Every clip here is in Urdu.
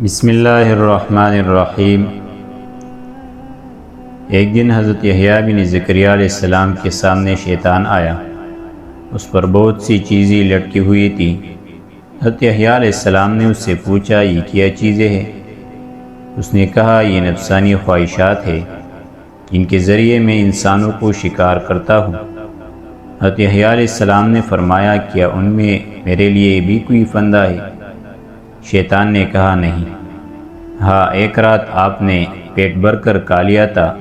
بسم اللہ الرحمن الرحیم۔ ایک دن حضرت یحییٰ بن زکریا علیہ السلام کے سامنے شیطان آیا۔ اس پر بہت سی چیزیں لٹکی ہوئی تھیں۔ حضرت یحییٰ علیہ السلام نے اس سے پوچھا، یہ کیا چیزیں ہیں؟ اس نے کہا، یہ نفسانی خواہشات ہے جن کے ذریعے میں انسانوں کو شکار کرتا ہوں۔ حضرت یحییٰ علیہ السلام نے فرمایا، کیا ان میں میرے لیے بھی کوئی فندہ ہے؟ شیطان نے کہا، نہیں۔ ہاں، ایک رات آپ نے پیٹ بھر کر کھا لیا تھا،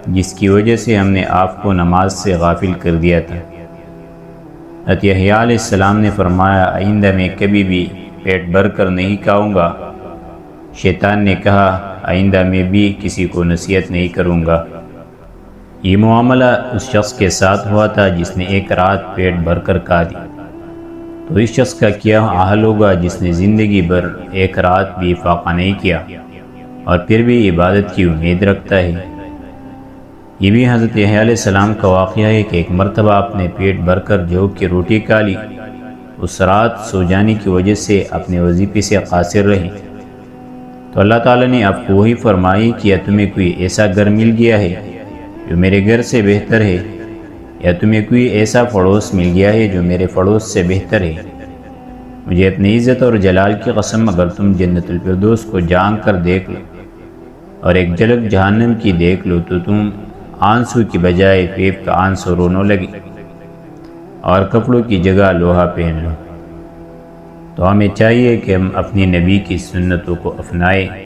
جس کی وجہ سے ہم نے آپ کو نماز سے غافل کر دیا تھا۔ حضرت یحییٰ علیہ السلام نے فرمایا، آئندہ میں کبھی بھی پیٹ بھر کر نہیں کھاؤں گا۔ شیطان نے کہا، آئندہ میں بھی کسی کو نصیحت نہیں کروں گا۔ یہ معاملہ اس شخص کے ساتھ ہوا تھا جس نے ایک رات پیٹ بھر کر کھا دی، تو اس شخص کا کیا حال ہوگا جس نے زندگی بھر ایک رات بھی فاقہ نہیں کیا اور پھر بھی عبادت کی امید رکھتا ہے۔ یہ بھی حضرت یحییٰ علیہ السلام کا واقعہ ہے کہ ایک مرتبہ آپ نے پیٹ بھر کر جو کی روٹی کھا لی، اس رات سو جانے کی وجہ سے اپنے وظیفے سے قاصر رہے، تو اللہ تعالیٰ نے آپ کو وہی فرمائی کہ یا تمہیں کوئی ایسا گھر مل گیا ہے جو میرے گھر سے بہتر ہے، یا تمہیں کوئی ایسا پڑوس مل گیا ہے جو میرے پڑوس سے بہتر ہے۔ مجھے اپنی عزت اور جلال کی قسم، اگر تم جنت الفردوس کو جھانک کر دیکھ لو اور ایک جھلک جہنم کی دیکھ لو تو تم آنسو کی بجائے پیپ کا آنسو رونے لگے اور کپڑوں کی جگہ لوہا پہن لو۔ تو ہمیں چاہیے کہ ہم اپنی نبی کی سنتوں کو اپنائیں۔